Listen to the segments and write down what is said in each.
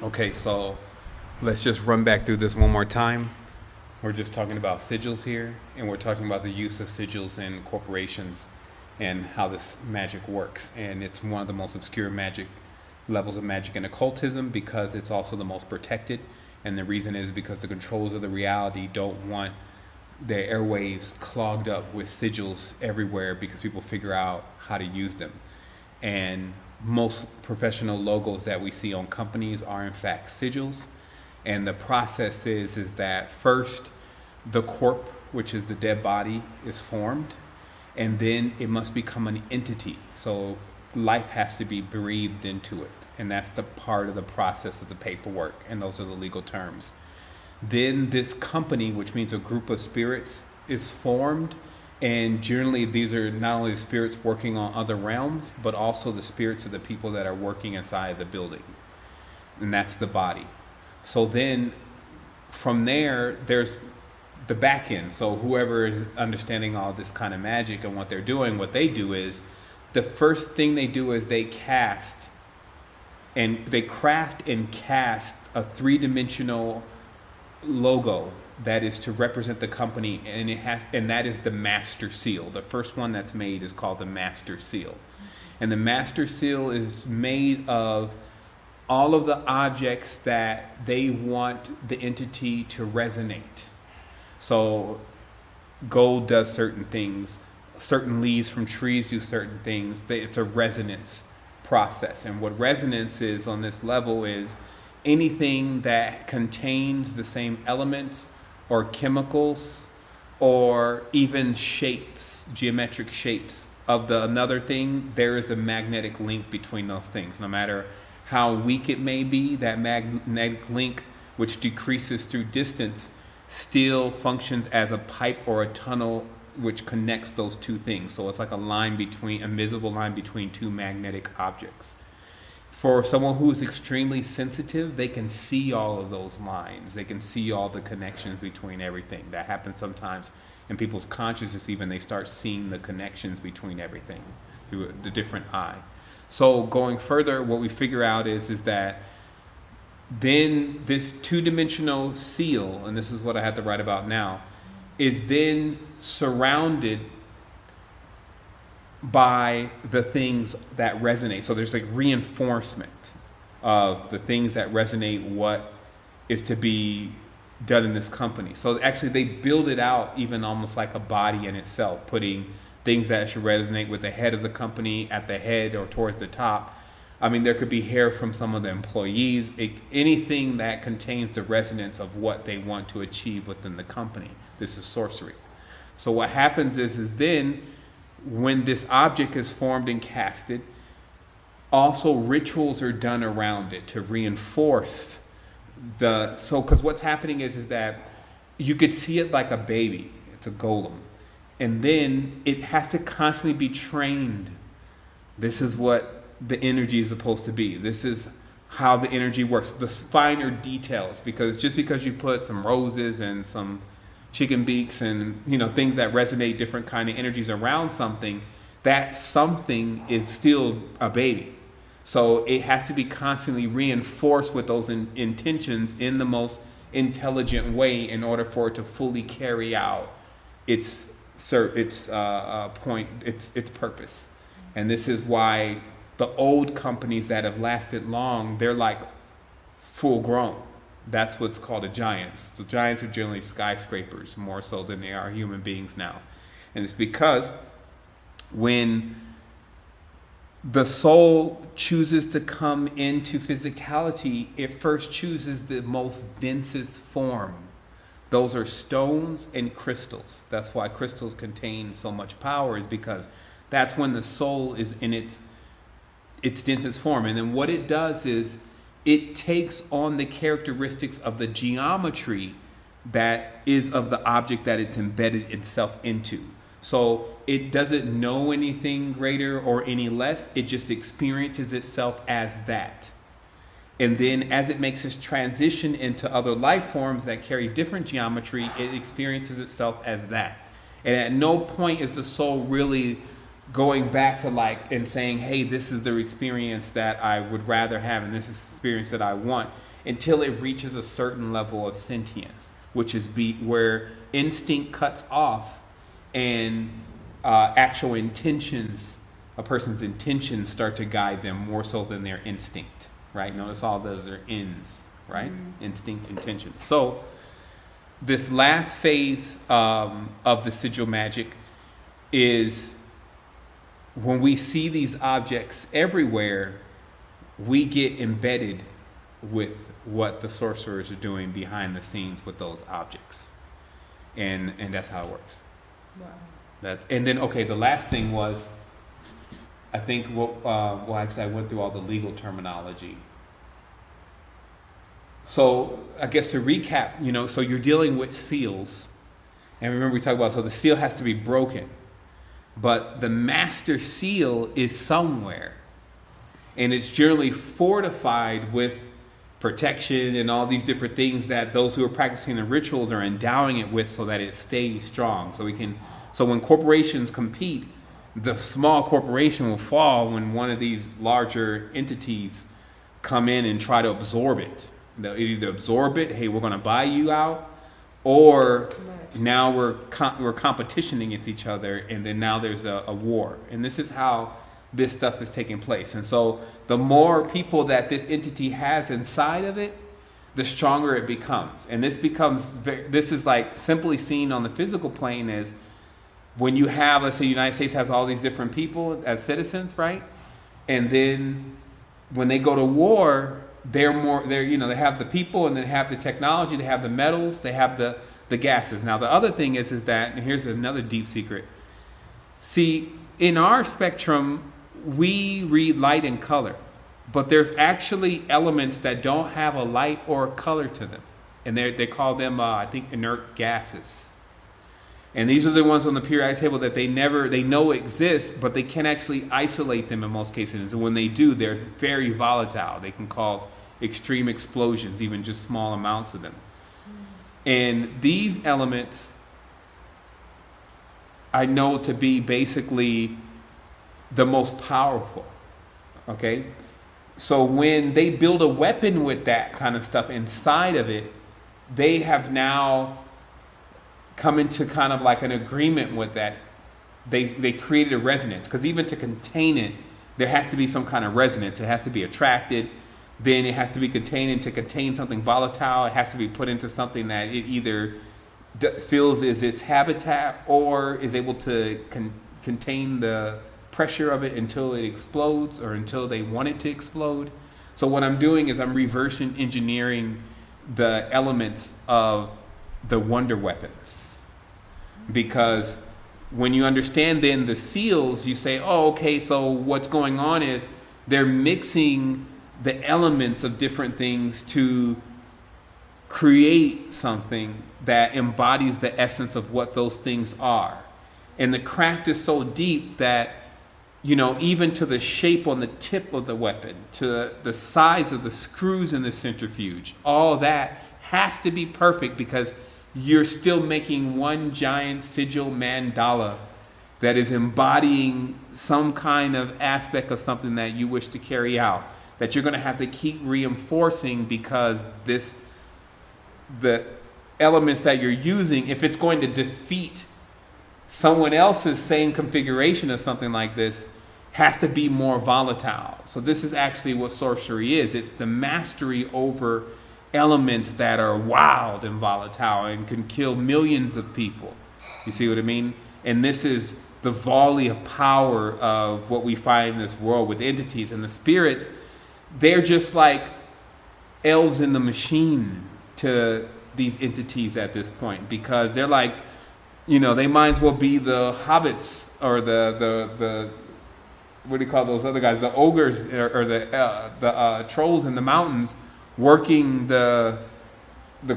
Okay, so let's just run back through this one more time. We're just talking about sigils here, and we're talking about the use of sigils in corporations and how this magic works. And it's one of the most obscure magic levels of magic and occultism because it's also the most protected. And the reason is because the controllers of the reality don't want their airwaves clogged up with sigils everywhere because people figure out how to use them. And most professional logos that we see on companies are in fact sigils. And the process is that first the corp, which is the dead body, is formed, and then it must become an entity. So life has to be breathed into it, and that's the part of the process of the paperwork, and those are the legal terms. Then this company, which means a group of spirits, is formed, and generally these are not only the spirits working on other realms, but also the spirits of the people that are working inside the building, and that's the body. So then from there, there's the back end. So whoever is understanding all this kind of magic and what they're doing, what they do is, the first thing they do is they craft and cast a three-dimensional logo that is to represent the company, and that is the master seal. The first one that's made is called the master seal. And the master seal is made of all of the objects that they want the entity to resonate. So gold does certain things, certain leaves from trees do certain things. It's a resonance process. And what resonance is on this level is anything that contains the same elements or chemicals or even shapes, geometric shapes of another thing. There is a magnetic link between those things. No matter how weak it may be, that magnetic link, which decreases through distance, still functions as a pipe or a tunnel which connects those two things. So it's like a invisible line between two magnetic objects. For someone who is extremely sensitive, they can see all of those lines. They can see all the connections between everything. That happens sometimes in people's consciousness. Even they start seeing the connections between everything through the different eye. So going further, what we figure out is that then this two-dimensional seal, and this is what I have to write about now, is then surrounded by the things that resonate. So there's like reinforcement of the things that resonate what is to be done in this company. So actually they build it out even almost like a body in itself, putting things that should resonate with the head of the company at the head or towards the top. I mean, there could be hair from some of the employees, anything that contains the resonance of what they want to achieve within the company. This is sorcery. So what happens is then when this object is formed and casted, also rituals are done around it to reinforce because what's happening is that you could see it like a baby. It's a golem. And then it has to constantly be trained. This is what the energy is supposed to be. This is how the energy works. The finer details, because just because you put some roses and some chicken beaks and things that resonate different kind of energies around something, that something is still a baby. So it has to be constantly reinforced with those intentions in the most intelligent way in order for it to fully carry out its purpose. And this is why the old companies that have lasted long, they're like full grown. That's what's called a giants. The giants are generally skyscrapers more so than they are human beings now. And it's because when the soul chooses to come into physicality, it first chooses the most densest form. Those are stones and crystals. That's why crystals contain so much power, is because that's when the soul is in its densest form. And then what it does is it takes on the characteristics of the geometry that is of the object that it's embedded itself into. So it doesn't know anything greater or any less. It just experiences itself as that. And then as it makes its transition into other life forms that carry different geometry, it experiences itself as that. And at no point is the soul really going back to and saying, hey, this is the experience that I would rather have and this is the experience that I want. until it reaches a certain level of sentience, which is where instinct cuts off and actual intentions, a person's intentions start to guide them more so than their instinct, right? Notice all those are ends, right? Instinct, intention. So this last phase of the sigil magic is when we see these objects everywhere, we get embedded with what the sorcerers are doing behind the scenes with those objects. And that's how it works. Wow. And then, okay, the last thing was, I think, actually I went through all the legal terminology. So I guess to recap, so you're dealing with seals. And remember we talked about, so the seal has to be broken. But the master seal is somewhere. And it's generally fortified with protection and all these different things that those who are practicing the rituals are endowing it with so that it stays strong. So when corporations compete, the small corporation will fall when one of these larger entities come in and try to absorb it. They'll either absorb it, hey, we're going to buy you out, or now we're competitioning with each other, and then now there's a war. And this is how this stuff is taking place. And so the more people that this entity has inside of it, the stronger it becomes. And this is like simply seen on the physical plane as when you have, let's say the United States has all these different people as citizens, right? And then when they go to war, they have the people, and they have the technology, they have the metals, they have the gases. Now the other thing is that, and here's another deep secret. See, in our spectrum, we read light and color, but there's actually elements that don't have a light or a color to them. And they call them, I think, inert gases. And these are the ones on the periodic table that they know exist, but they can't actually isolate them in most cases. And when they do, they're very volatile. They can cause extreme explosions, even just small amounts of them. And these elements I know to be basically the most powerful. Okay? So when they build a weapon with that kind of stuff inside of it, they have now come into kind of like an agreement with that. They created a resonance, because even to contain it, there has to be some kind of resonance. It has to be attracted, then it has to be contained, and to contain something volatile, it has to be put into something that it either feels is its habitat or is able to contain the pressure of it until it explodes or until they want it to explode. So what I'm doing is I'm reverse engineering the elements of the wonder weapons, because when you understand then the seals, you say, oh, okay, so what's going on is they're mixing the elements of different things to create something that embodies the essence of what those things are. And the craft is so deep that, even to the shape on the tip of the weapon, to the size of the screws in the centrifuge, all that has to be perfect, because you're still making one giant sigil mandala that is embodying some kind of aspect of something that you wish to carry out, that you're going to have to keep reinforcing, because the elements that you're using, if it's going to defeat someone else's same configuration of something like this, has to be more volatile. So this is actually what sorcery is. It's the mastery over elements that are wild and volatile and can kill millions of people. You see what I mean? And this is the volley of power of what we find in this world with entities. And the spirits, they're just like elves in the machine to these entities at this point, because they're like, they might as well be the hobbits or the what do you call those other guys, the ogres or the trolls in the mountains, working the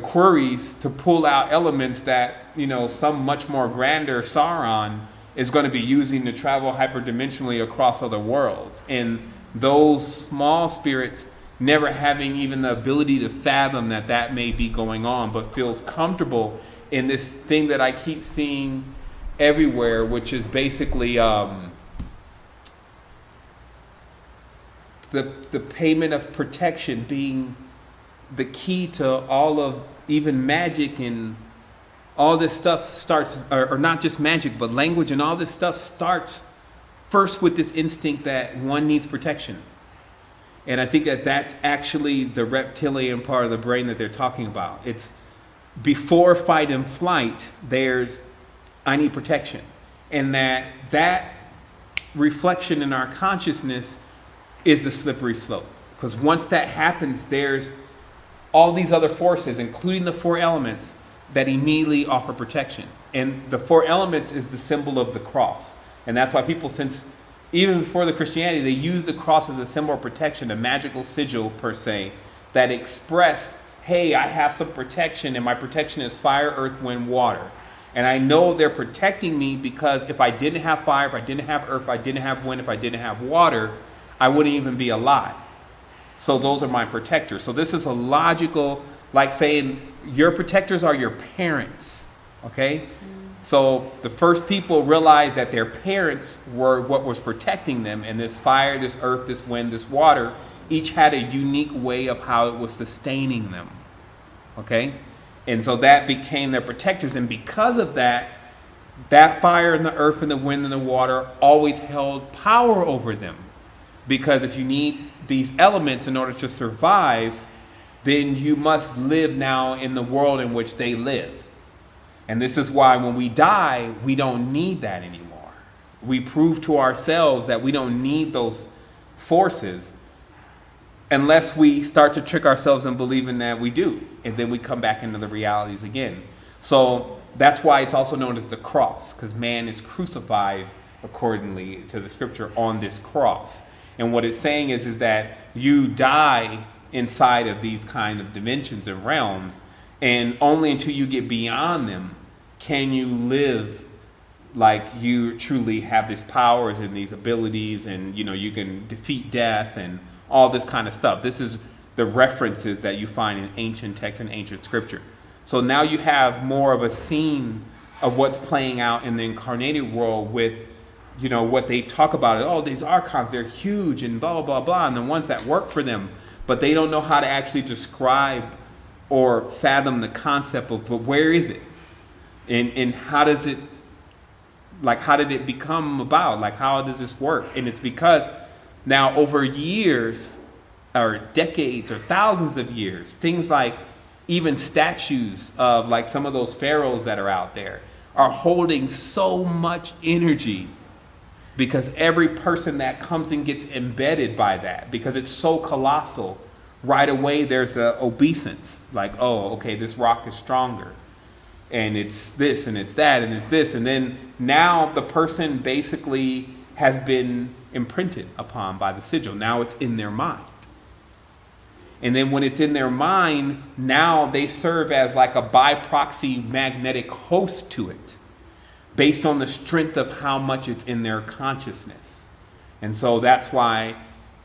quarries to pull out elements that some much more grander Sauron is going to be using to travel hyperdimensionally across other worlds. And those small spirits never having even the ability to fathom that may be going on, but feels comfortable in this thing that I keep seeing everywhere, which is basically the payment of protection being the key to all of even magic and all this stuff starts, or not just magic, but language and all this stuff starts first with this instinct that one needs protection. And I think that that's actually the reptilian part of the brain that they're talking about. It's before fight and flight, there's I need protection. And that reflection in our consciousness is the slippery slope. Because once that happens, there's all these other forces, including the four elements, that immediately offer protection. And the four elements is the symbol of the cross. And that's why people, since even before the Christianity, they used the cross as a symbol of protection, a magical sigil per se, that expressed, hey, I have some protection, and my protection is fire, earth, wind, water. And I know they're protecting me because if I didn't have fire, if I didn't have earth, if I didn't have wind, if I didn't have water, I wouldn't even be alive. So those are my protectors. So this is a logical, like saying your protectors are your parents, okay? So the first people realized that their parents were what was protecting them, and this fire, this earth, this wind, this water, each had a unique way of how it was sustaining them, okay? And so that became their protectors, and because of that, that fire and the earth and the wind and the water always held power over them. Because if you need these elements in order to survive, then you must live now in the world in which they live. And this is why when we die, we don't need that anymore. We prove to ourselves that we don't need those forces unless we start to trick ourselves in believing that we do. And then we come back into the realities again. So that's why it's also known as the cross, because man is crucified accordingly to the scripture on this cross. And what it's saying is that you die inside of these kind of dimensions and realms, and only until you get beyond them can you live like you truly have these powers and these abilities, and you can defeat death and all this kind of stuff. This is the references that you find in ancient texts and ancient scripture. So now you have more of a scene of what's playing out in the incarnated world with what they talk about. Oh, these archons, they're huge and blah, blah, blah, and the ones that work for them. But they don't know how to actually describe or fathom the concept of, but where is it? And how does it, how did it become about? How does this work? And it's because now over years, or decades, or thousands of years, things like even statues of some of those pharaohs that are out there are holding so much energy, because every person that comes and gets embedded by that, because it's so colossal, right away there's a obeisance. Oh, okay, this rock is stronger. And it's this, and it's that, and it's this. And then now the person basically has been imprinted upon by the sigil. Now it's in their mind. And then when it's in their mind, now they serve as a bi-proxy magnetic host to it, based on the strength of how much it's in their consciousness. And so that's why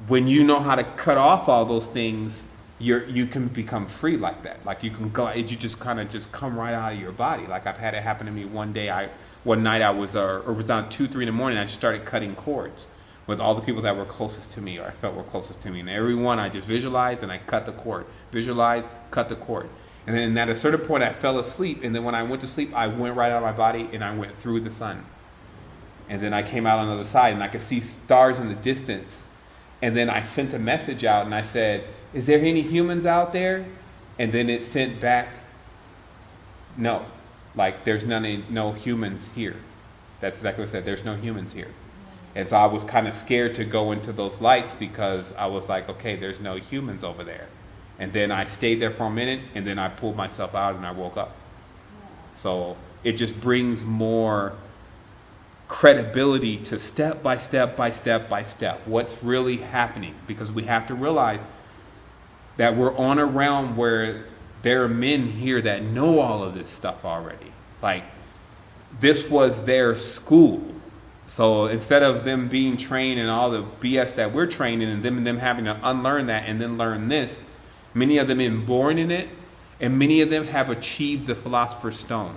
when you know how to cut off all those things, you can become free like that. You can go, you just kind of just come right out of your body. I've had it happen to me one night I was, or it was around 2, 3 in the morning, I just started cutting cords with all the people that were closest to me, or I felt were closest to me. And everyone I just visualized and I cut the cord. Visualize, cut the cord. And then at a certain point I fell asleep, and then when I went to sleep, I went right out of my body and I went through the sun. And then I came out on the other side and I could see stars in the distance. And then I sent a message out and I said, is there any humans out there? And then it sent back, no. There's no humans here. That's exactly what it said. There's no humans here. And so I was kind of scared to go into those lights, because I was like, okay, there's no humans over there. And then I stayed there for a minute, and then I pulled myself out and I woke up. So it just brings more credibility to step by step by step by step what's really happening, because we have to realize that we're on a realm where there are men here that know all of this stuff already. This was their school. So instead of them being trained in all the BS that we're trained in, and them having to unlearn that and then learn this, many of them have been born in it, and many of them have achieved the Philosopher's Stone,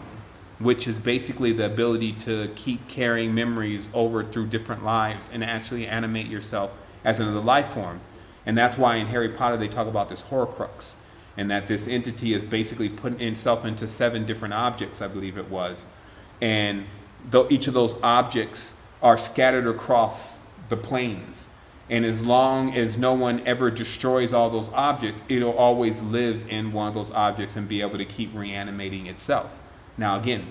which is basically the ability to keep carrying memories over through different lives and actually animate yourself as another life form. And that's why in Harry Potter they talk about this Horcrux. and that this entity is basically putting itself into 7 different objects, I believe it was, and each of those objects are scattered across the planes. And as long as no one ever destroys all those objects, it'll always live in one of those objects and be able to keep reanimating itself. Now again,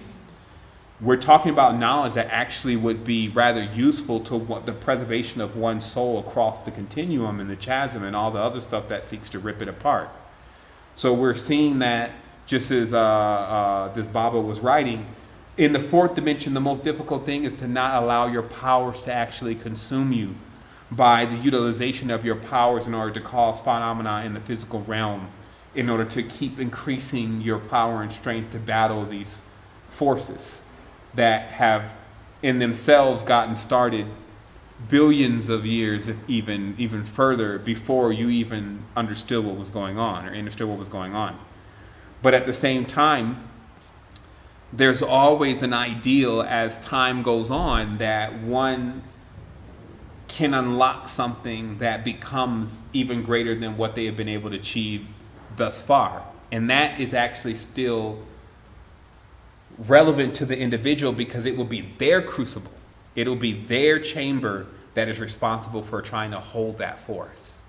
we're talking about knowledge that actually would be rather useful to the preservation of one's soul across the continuum and the chasm and all the other stuff that seeks to rip it apart. So we're seeing that, just as this Baba was writing, in the 4th dimension, the most difficult thing is to not allow your powers to actually consume you by the utilization of your powers in order to cause phenomena in the physical realm, in order to keep increasing your power and strength to battle these forces that have in themselves gotten started billions of years, if even further, before you even understood what was going on or understood what was going on. But at the same time, there's always an ideal as time goes on that one can unlock something that becomes even greater than what they have been able to achieve thus far. And that is actually still relevant to the individual, because it will be their crucible. It'll be their chamber that is responsible for trying to hold that force.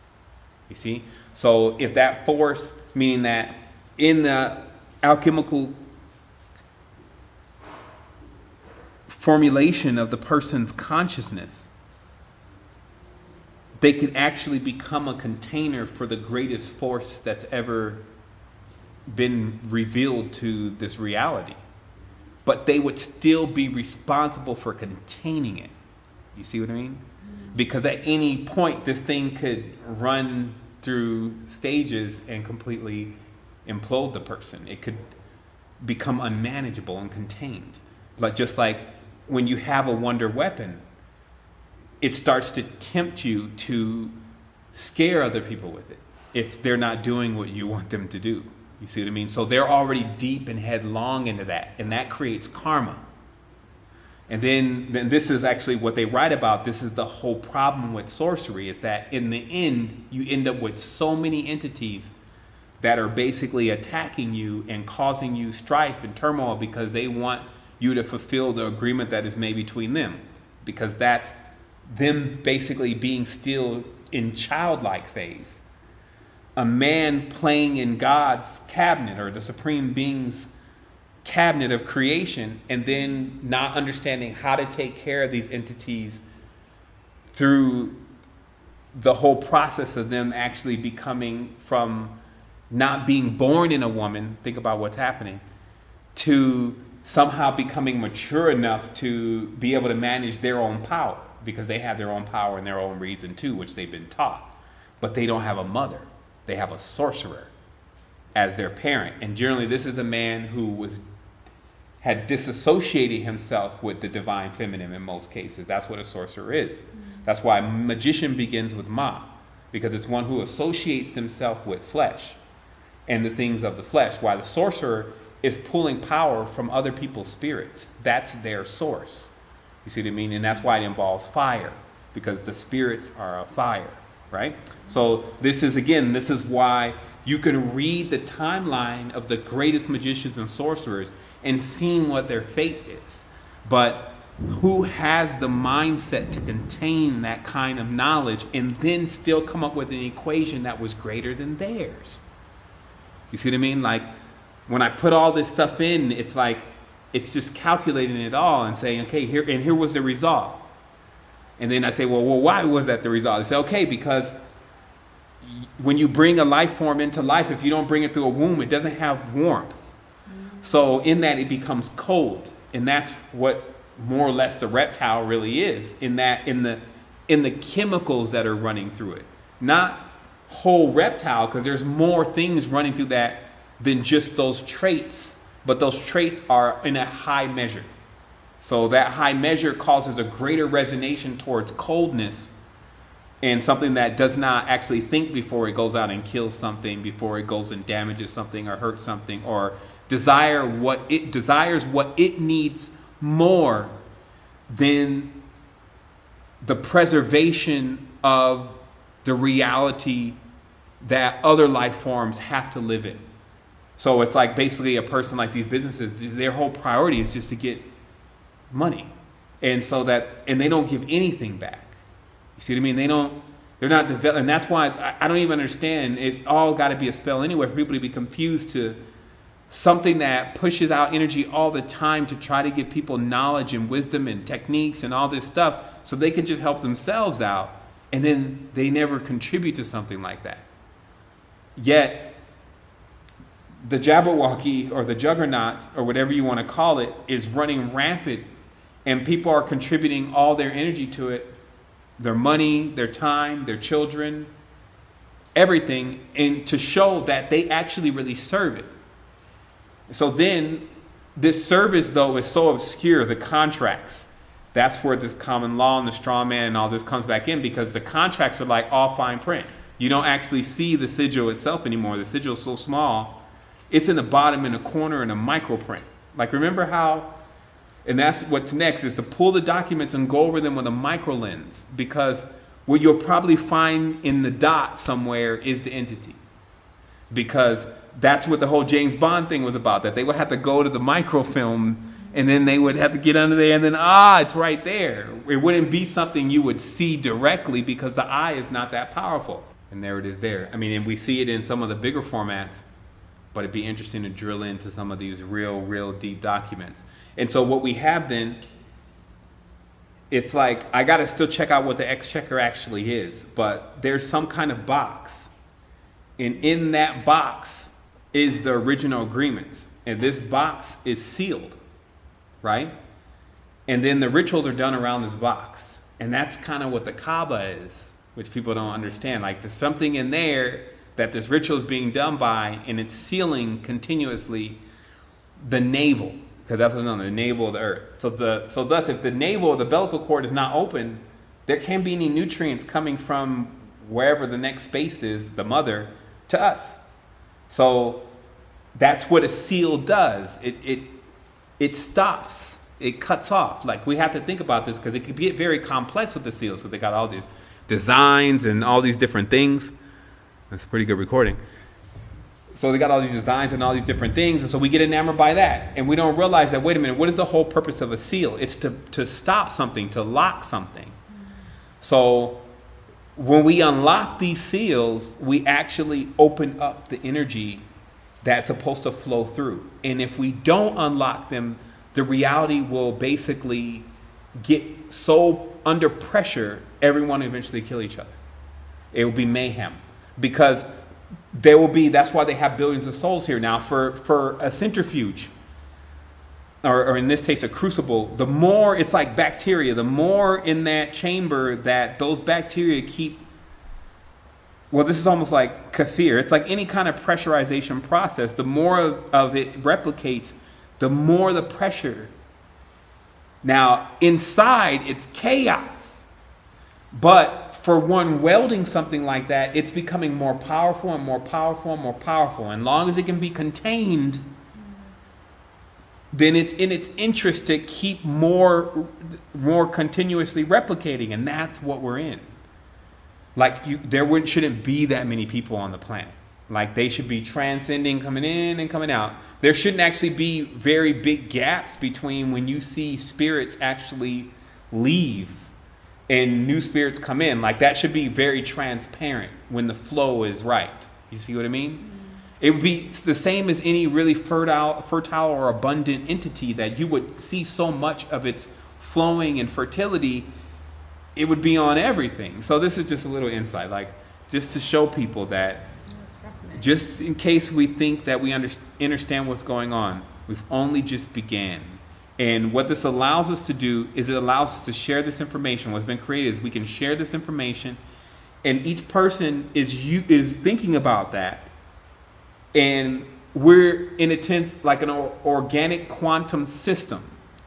You see? So if that force, meaning that in the alchemical formulation of the person's consciousness, they could actually become a container for the greatest force that's ever been revealed to this reality. But they would still be responsible for containing it. You see what I mean? Because at any point, this thing could run through stages and completely implode the person. It could become unmanageable and contained. But just like when you have a wonder weapon, it starts to tempt you to scare other people with it if they're not doing what you want them to do. You see what I mean? So they're already deep and headlong into that, and that creates karma. And then this is actually what they write about. This is the whole problem with sorcery, is that in the end, you end up with so many entities that are basically attacking you and causing you strife and turmoil because they want you to fulfill the agreement that is made between them, because that's them basically being still in childlike phase. A man playing in God's cabinet, or the Supreme Being's cabinet of creation, and then not understanding how to take care of these entities through the whole process of them actually becoming from not being born in a woman, think about what's happening, to somehow becoming mature enough to be able to manage their own power, because they have their own power and their own reason too, which they've been taught. But they don't have a mother. They have a sorcerer as their parent. And generally this is a man who had disassociated himself with the divine feminine in most cases. That's what a sorcerer is. That's why magician begins with Ma, because it's one who associates himself with flesh and the things of the flesh, while the sorcerer is pulling power from other people's spirits. That's their source. You see what I mean? And that's why it involves fire, because the spirits are of fire, right? So this is why you can read the timeline of the greatest magicians and sorcerers and seeing what their fate is. But who has the mindset to contain that kind of knowledge and then still come up with an equation that was greater than theirs? You see what I mean? Like, when I put all this stuff in, it's like, it's just calculating it all and saying, okay, here was the result. And then I say, well, why was that the result? I say, okay, because when you bring a life form into life, if you don't bring it through a womb, it doesn't have warmth. So in that, it becomes cold. And that's what more or less the reptile really is, in that in the chemicals that are running through it. Not whole reptile, because there's more things running through that than just those traits. But those traits are in a high measure. So that high measure causes a greater resonation towards coldness and something that does not actually think before it goes out and kills something, before it goes and damages something or hurts something, or desires what it needs more than the preservation of the reality that other life forms have to live in. So it's like basically a person like these businesses, their whole priority is just to get money. And so and they don't give anything back. You see what I mean? They're not developing. And that's why I don't even understand. It's all got to be a spell anyway for people to be confused to something that pushes out energy all the time to try to give people knowledge and wisdom and techniques and all this stuff so they can just help themselves out. And then they never contribute to something like that. Yet, the Jabberwocky or the Juggernaut or whatever you want to call it is running rampant, and people are contributing all their energy to it, their money, their time, their children, everything, and to show that they actually really serve it. So then this service though is so obscure, the contracts. That's where this common law and the straw man and all this comes back in, because the contracts are like all fine print. You don't actually see the sigil itself anymore. The sigil is so small. It's in the bottom in a corner in a micro print. Like remember how, and that's what's next, is to pull the documents and go over them with a micro lens, because what you'll probably find in the dot somewhere is the entity. Because that's what the whole James Bond thing was about, that they would have to go to the microfilm and then they would have to get under there and then, it's right there. It wouldn't be something you would see directly because the eye is not that powerful. And there it is there. I mean, and we see it in some of the bigger formats, but it'd be interesting to drill into some of these real deep documents. And so what we have then, it's like, I got to still check out what the exchequer actually is, but there's some kind of box. And in that box is the original agreements. And this box is sealed, right? And then the rituals are done around this box. And that's kind of what the Kaaba is, which people don't understand. Like there's something in there that this ritual is being done by, and it's sealing continuously the navel, because that's what's known, the navel of the earth. So thus, if the navel, the umbilical cord is not open, there can't be any nutrients coming from wherever the next space is, the mother, to us. So that's what a seal does. It stops. It cuts off. Like we have to think about this because it could get very complex with the seals. So they got all these designs and all these different things. That's a pretty good recording. So they got all these designs and all these different things. And so we get enamored by that. And we don't realize that, wait a minute, what is the whole purpose of a seal? It's to stop something, to lock something. So when we unlock these seals, we actually open up the energy that's supposed to flow through. And if we don't unlock them, the reality will basically get so under pressure, everyone will eventually kill each other. It will be mayhem. Because there will be, that's why they have billions of souls here now. For a centrifuge, or in this case a crucible, the more, it's like bacteria, the more in that chamber that those bacteria keep, well, this is almost like kathir. It's like any kind of pressurization process. The more of it replicates, the more the pressure. Now, inside, it's chaos. But for one welding something like that, it's becoming more powerful and more powerful and more powerful. And long as it can be contained, then it's in its interest to keep more continuously replicating. And that's what we're in. Like there shouldn't be that many people on the planet. Like they should be transcending, coming in and coming out. There shouldn't actually be very big gaps between when you see spirits actually leave and new spirits come in. Like that should be very transparent when the flow is right. You see what I mean? It would be the same as any really fertile or abundant entity that you would see so much of its flowing and fertility. It would be on everything. So this is just a little insight, like just to show people that just in case we think that we understand what's going on, we've only just began. And what this allows us to do is it allows us to share this information. What's been created is we can share this information, and each person is thinking about that. And we're in a sense like an organic quantum system.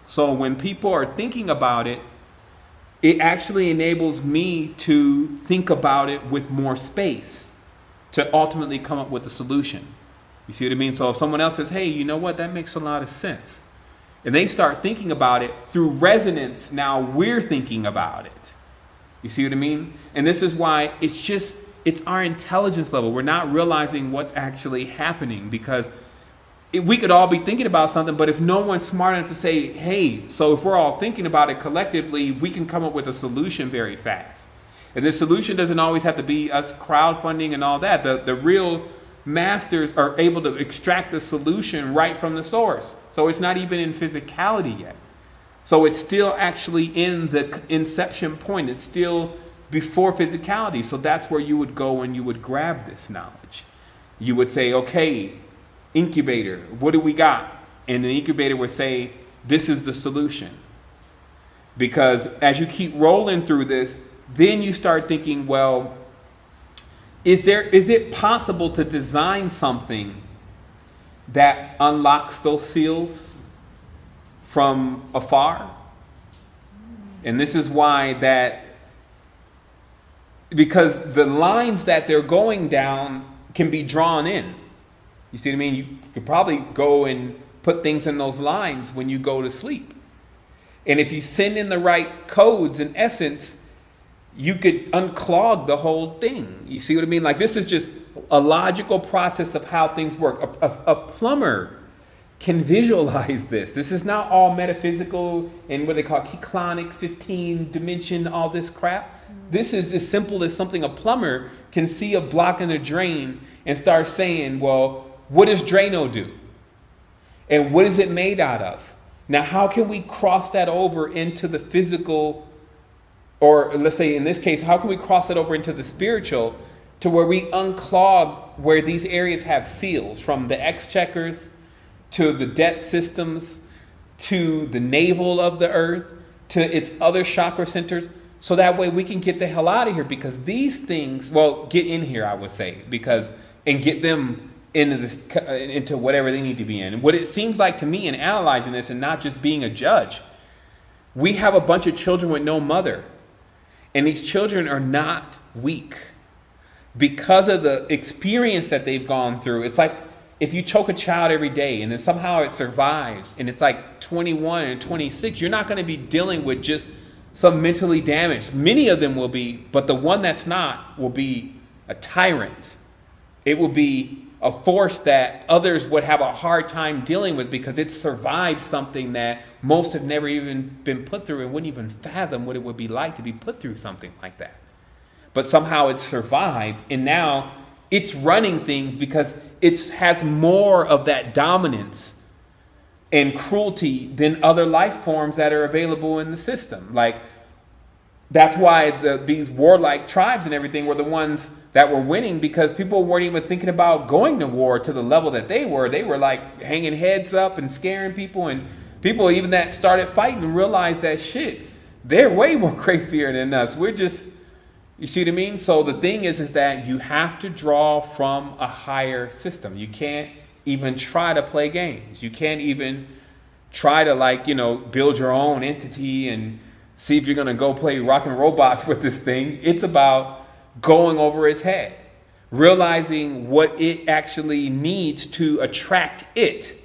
So when people are thinking about it, it actually enables me to think about it with more space to ultimately come up with the solution. You see what I mean? So if someone else says, hey, you know what, that makes a lot of sense, and they start thinking about it through resonance, now we're thinking about it. You see what I mean? And this is why it's just it's our intelligence level. We're not realizing what's actually happening, because we could all be thinking about something, but if no one's smart enough to say, hey, so if we're all thinking about it collectively, we can come up with a solution very fast. And this solution doesn't always have to be us crowdfunding and all that. The real masters are able to extract the solution right from the source. So it's not even in physicality yet. So it's still actually in the inception point. It's still before physicality. So that's where you would go and you would grab this knowledge. You would say, okay, incubator, what do we got? And the incubator would say, this is the solution. Because as you keep rolling through this, then you start thinking, well, is it possible to design something that unlocks those seals from afar? And this is why that, because the lines that they're going down can be drawn in. You see what I mean? You could probably go and put things in those lines when you go to sleep. And if you send in the right codes in essence, you could unclog the whole thing. You see what I mean? Like, this is just a logical process of how things work. A plumber can visualize this. This is not all metaphysical and what they call Keclonic 15 dimension, all this crap. This is as simple as something a plumber can see a block in a drain and start saying, well, what does Drano do? And what is it made out of? Now, how can we cross that over into the physical, or let's say in this case, how can we cross it over into the spiritual to where we unclog where these areas have seals, from the exchequers to the debt systems to the navel of the earth to its other chakra centers, so that way we can get the hell out of here. Because these things, well, get in here, I would say, because, and get them into this, into whatever they need to be in. And what it seems like to me in analyzing this, and not just being a judge, we have a bunch of children with no mother, and these children are not weak because of the experience that they've gone through. It's like if you choke a child every day and then somehow it survives, and it's like 21 and 26, you're not going to be dealing with just some mentally damaged. Many of them will be, but the one that's not will be a tyrant. It will be a force that others would have a hard time dealing with, because it survived something that most have never even been put through and wouldn't even fathom what it would be like to be put through something like that. But somehow it survived, and now it's running things because it has more of that dominance and cruelty than other life forms that are available in the system. Like, that's why these warlike tribes and everything were the ones that were winning, because people weren't even thinking about going to war to the level that they were. They were like hanging heads up and scaring people, and people even that started fighting realized that shit, they're way more crazier than us. We're just, you see what I mean? So the thing is that you have to draw from a higher system. You can't even try to play games. You can't even try to build your own entity and see if you're going to go play rockin' robots with this thing. It's about going over its head, realizing what it actually needs to attract it.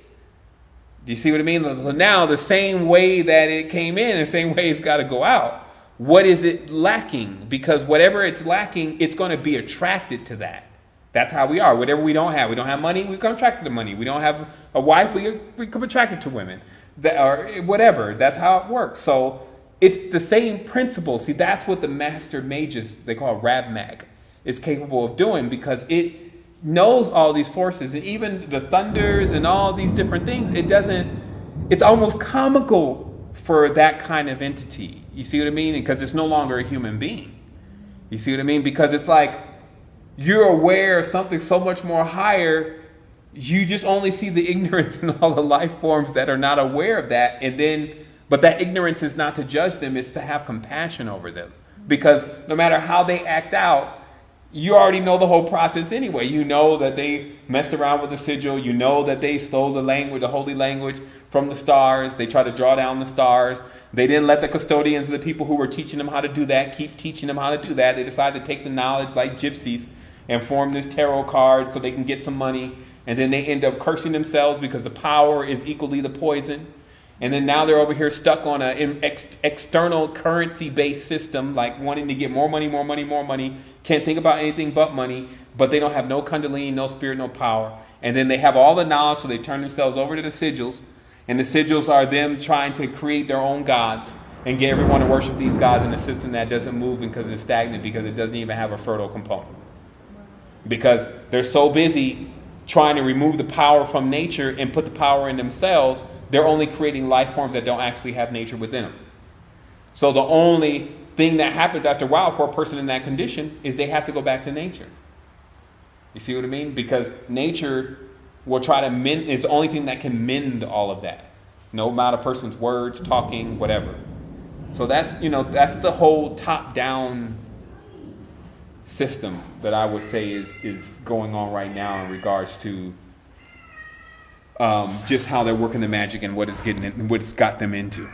Do you see what I mean? So now the same way that it came in, the same way it's got to go out. What is it lacking? Because whatever it's lacking, it's going to be attracted to that. That's how we are. Whatever we don't have money, we come attracted to money. We don't have a wife, we become attracted to women, or whatever. That's how it works. So it's the same principle. See, that's what the master mages, they call Rabmag, is capable of doing, because it knows all these forces, and even the thunders and all these different things. It's almost comical for that kind of entity. You see what I mean? Because it's no longer a human being. You see what I mean? Because it's like you're aware of something so much more higher. You just only see the ignorance in all the life forms that are not aware of that. But that ignorance is not to judge them, it's to have compassion over them. Because no matter how they act out, you already know the whole process anyway. You know that they messed around with the sigil. You know that they stole the language, the holy language, from the stars. They tried to draw down the stars. They didn't let the custodians, the people who were teaching them how to do that, keep teaching them how to do that. They decided to take the knowledge like gypsies and form this tarot card so they can get some money. And then they end up cursing themselves because the power is equally the poison. And then now they're over here stuck on an external currency-based system, like wanting to get more money, more money, more money. Can't think about anything but money, but they don't have no kundalini, no spirit, no power. And then they have all the knowledge, so they turn themselves over to the sigils. And the sigils are them trying to create their own gods and get everyone to worship these gods in a system that doesn't move because it's stagnant, because it doesn't even have a fertile component. Because they're so busy trying to remove the power from nature and put the power in themselves, they're only creating life forms that don't actually have nature within them. So the only thing that happens after a while for a person in that condition is they have to go back to nature. You see what I mean? Because nature will try to mend, is the only thing that can mend all of that. No amount of person's words, talking, whatever. So that's the whole top-down system that I would say is going on right now in regards to just how they're working the magic and what it's got them into.